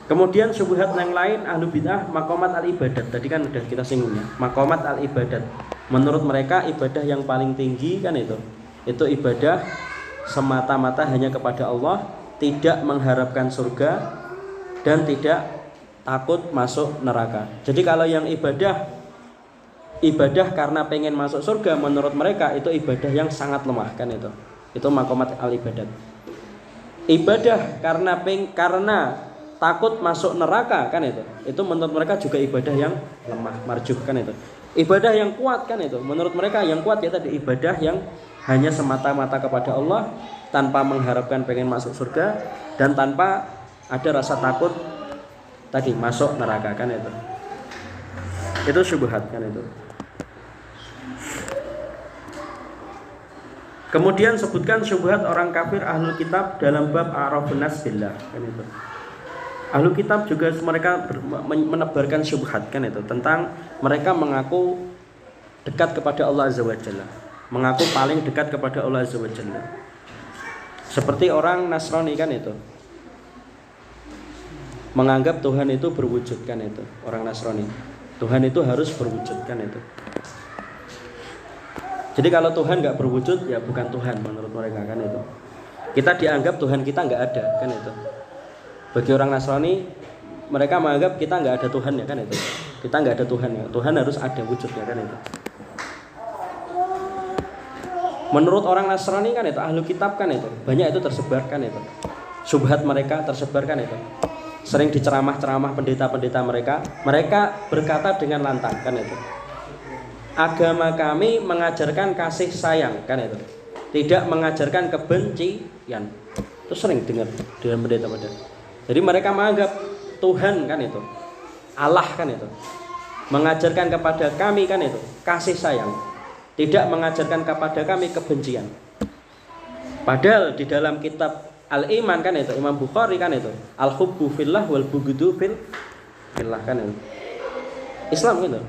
Kemudian syubhat yang lain ahlu bid'ah maqamat al-ibadat. Tadi kan udah kita singgung ya. Maqamat al-ibadat. Menurut mereka ibadah yang paling tinggi kan itu ibadah semata-mata hanya kepada Allah, tidak mengharapkan surga dan tidak takut masuk neraka. Jadi kalau yang ibadah karena pengen masuk surga, menurut mereka itu ibadah yang sangat lemah kan itu. Itu maqamat al-ibadat. Ibadah karena takut masuk neraka kan itu menurut mereka juga ibadah yang lemah, marjuh kan itu. Ibadah yang kuat kan itu menurut mereka yang kuat ya tadi ibadah yang hanya semata-mata kepada Allah tanpa mengharapkan pengen masuk surga dan tanpa ada rasa takut tadi masuk neraka kan itu syubhat kan itu. Kemudian sebutkan syubhat orang kafir ahlul kitab dalam bab a'rafun nas billah kan itu. Ahlu kitab juga mereka menebarkan syubhat kan itu tentang mereka mengaku dekat kepada Allah Azza wa Jalla, mengaku paling dekat kepada Allah Azza wa Jalla. Seperti orang Nasrani kan itu menganggap Tuhan itu berwujud kan itu. Orang Nasrani Tuhan itu harus berwujud kan itu. Jadi kalau Tuhan nggak berwujud ya bukan Tuhan menurut mereka kan itu. Kita dianggap Tuhan kita nggak ada kan itu. Bagi orang Nasrani mereka menganggap kita nggak ada Tuhan ya kan itu. Kita nggak ada Tuhan ya. Tuhan harus ada wujudnya kan itu. Menurut orang Nasrani kan itu ahlu kitab kan itu banyak itu tersebar kan itu. Syubhat mereka tersebar kan itu. sering diceramah-ceramah pendeta-pendeta mereka berkata dengan lantang kan itu. Agama kami mengajarkan kasih sayang kan itu. Tidak mengajarkan kebencian. Itu sering dengar dengan pendeta-pendeta. Jadi mereka menganggap Tuhan kan itu, Allah kan itu, mengajarkan kepada kami kan itu kasih sayang, tidak mengajarkan kepada kami kebencian. Padahal di dalam kitab Al-Iman kan itu, Imam Bukhari kan itu, Al-hubbu fillah wal bughdu fillah kan itu. Islam itu,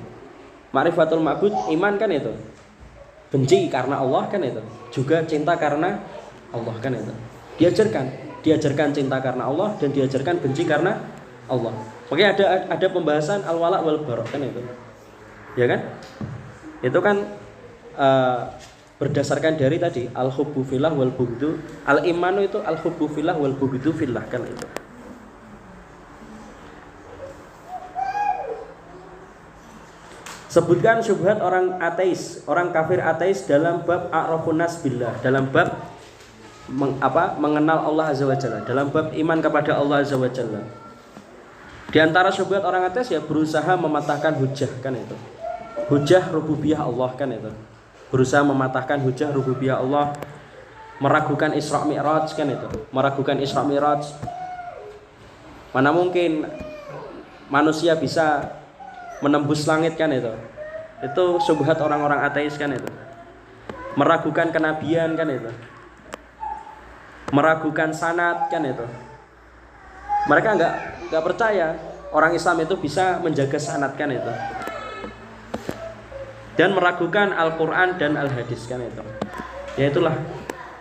Ma'rifatul Ma'bud, iman kan itu, benci karena Allah kan itu, juga cinta karena Allah kan itu. Diajarkan cinta karena Allah dan diajarkan benci karena Allah. Makanya ada pembahasan al-wala wal bara kan itu. Ya kan? Itu kan berdasarkan dari tadi al-hubbu fillah wal bughdu. Al-imanu itu al-hubbu fillah wal bughdu fillah kan itu. Sebutkan syubhat orang ateis, orang kafir ateis dalam bab a'rafun nas billah, dalam bab mengenal Allah Azza wa Jalla, dalam bab iman kepada Allah Azza wa Jalla. Di antara syubhat orang ateis ya berusaha mematahkan hujah kan itu. Hujah rububiyah Allah kan itu. Berusaha mematahkan hujah rububiyah Allah, meragukan Isra Mi'raj kan itu. Meragukan Isra Mi'raj. Mana mungkin manusia bisa menembus langit kan itu. Itu syubhat orang-orang ateis kan itu. Meragukan kenabian kan itu. Meragukan sanad kan itu. Mereka enggak percaya orang Islam itu bisa menjaga sanad kan itu. Dan meragukan Al-Qur'an dan Al-Hadis kan itu. Ya itulah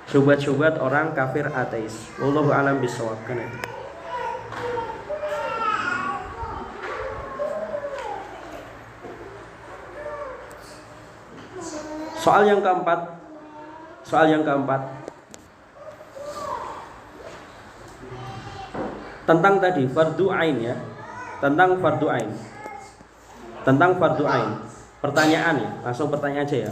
syubhat-syubhat orang kafir ateis. Wallahu a'lam bishawab kan itu. Soal yang keempat tentang tadi fardu ain ya, tentang fardu ain. Pertanyaannya, langsung pertanyaan aja ya.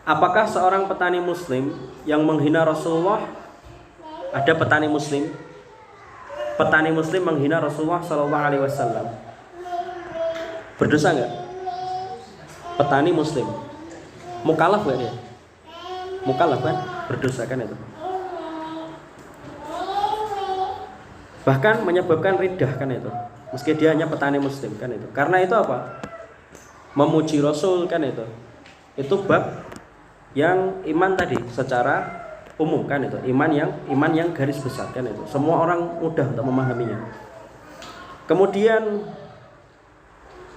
Apakah seorang petani muslim yang menghina Rasulullah, ada petani muslim menghina Rasulullah sallallahu alaihi wasallam, berdosa enggak? Petani muslim mukallaf enggak dia? Mukallaf kan? Berdosa kan itu. Bahkan menyebabkan riddah kan itu, meski dia hanya petani muslim kan itu. Karena itu apa? Memuji Rasul kan itu. Itu bab yang iman tadi secara umum kan itu. Iman yang garis besar kan itu. Semua orang mudah untuk memahaminya. Kemudian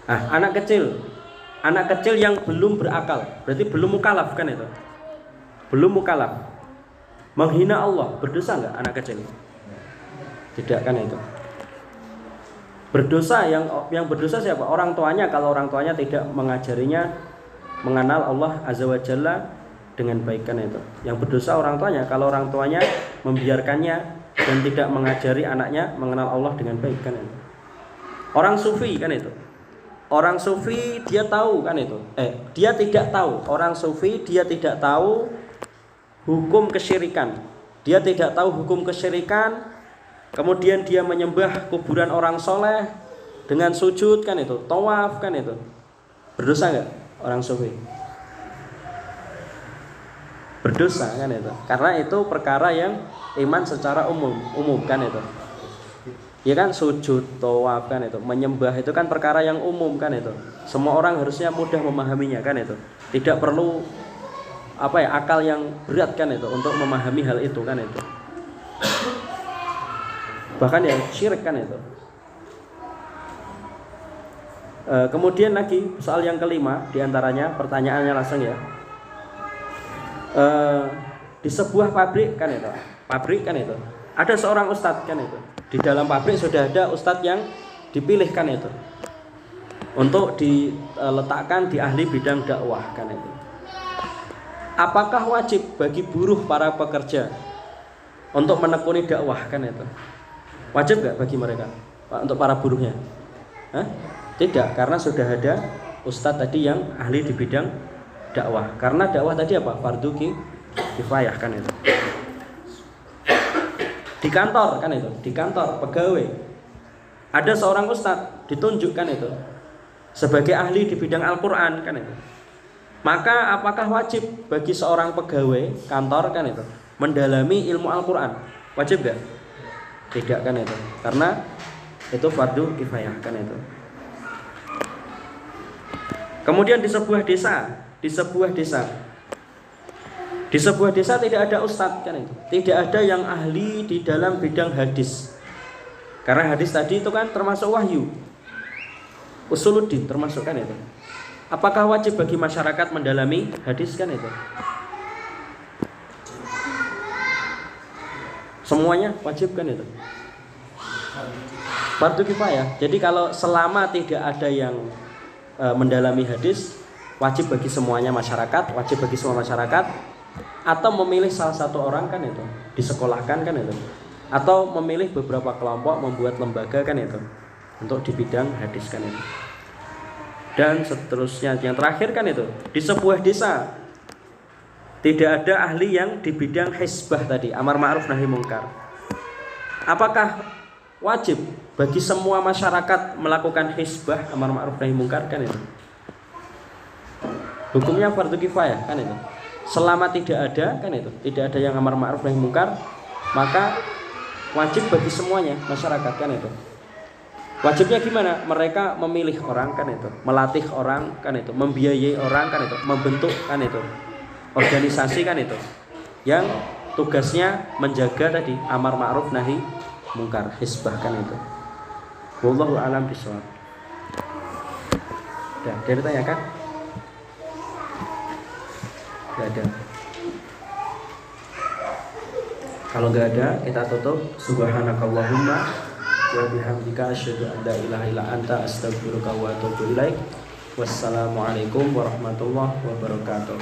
anak kecil yang belum berakal, berarti belum mukallaf kan itu. Belum mukallaf. Menghina Allah, berdosa enggak anak kecil? Tidak kan itu. Berdosa yang berdosa siapa? Orang tuanya, kalau orang tuanya tidak mengajarinya mengenal Allah Azza wa Jalla dengan baik kan itu. Yang berdosa orang tuanya, kalau orang tuanya membiarkannya dan tidak mengajari anaknya mengenal Allah dengan baik kan itu. Orang sufi kan itu. Orang sufi dia tahu kan itu. Dia tidak tahu. Orang sufi dia tidak tahu hukum kesyirikan. Dia tidak tahu hukum kesyirikan. Kemudian dia menyembah kuburan orang soleh dengan sujud kan itu, tawaf kan itu. Berdosa enggak orang sufi? Berdosa kan itu. Karena itu perkara yang iman secara umum kan itu. Ya kan, sujud, tawaf kan itu, menyembah itu kan perkara yang umum kan itu. Semua orang harusnya mudah memahaminya kan itu. Tidak perlu akal yang berat kan itu untuk memahami hal itu kan itu. Bahkan ya syirik kan itu. Kemudian lagi soal yang kelima, diantaranya pertanyaannya langsung ya. Di sebuah pabrik kan itu, ada seorang ustadz kan itu. Di dalam pabrik sudah ada ustadz yang dipilih kan itu, untuk diletakkan di ahli bidang dakwah kan itu. Apakah wajib bagi buruh para pekerja untuk menekuni dakwah kan itu? Wajib nggak bagi mereka, untuk para buruhnya? Tidak, karena sudah ada ustadz tadi yang ahli di bidang dakwah. Karena dakwah tadi apa? Fardu kifayah kan itu. Di kantor kan itu, di kantor pegawai Ada seorang ustadz ditunjukkan itu sebagai ahli di bidang Al-Quran kan itu. Maka apakah wajib bagi seorang pegawai kantor kan itu mendalami ilmu Al-Quran? Wajib gak? Tidak kan itu. Karena itu fardu kifayah kan itu. Kemudian di sebuah desa tidak ada ustadz kan itu. Tidak ada yang ahli di dalam bidang hadis. Karena hadis tadi itu kan termasuk wahyu. Usuluddin termasuk kan itu. Apakah wajib bagi masyarakat mendalami hadis kan itu? Semuanya wajib kan itu. Fardu kifayah. Jadi kalau selama tidak ada yang mendalami hadis, wajib bagi semuanya masyarakat, wajib bagi semua masyarakat, atau memilih salah satu orang kan itu, disekolahkan kan itu, atau memilih beberapa kelompok membuat lembaga kan itu untuk di bidang hadis kan itu. Dan seterusnya yang terakhir kan itu, di sebuah desa tidak ada ahli yang di bidang hisbah tadi, amar ma'ruf nahi mungkar. Apakah wajib bagi semua masyarakat melakukan hisbah amar ma'ruf nahi mungkar kan itu? Hukumnya fardu kifayah kan itu. Selama tidak ada kan itu, tidak ada yang amar ma'ruf nahi mungkar, maka wajib bagi semuanya masyarakat kan itu. Wajibnya gimana? Mereka memilih orang kan itu, melatih orang kan itu, membiayai orang kan itu, membentuk kan itu organisasi kan itu, yang tugasnya menjaga tadi amar ma'ruf nahi mungkar, hisbah kan itu. Wallahu a'lam bishawab. Udah, dia ditanyakan? Gak ada. Kalau gak ada, kita tutup. Subhanakallahumma wa bihamdika asyhadu an la ilaha illa anta astaghfiruka wa atubu ilaik. Wassalamualaikum warahmatullahi wabarakatuh.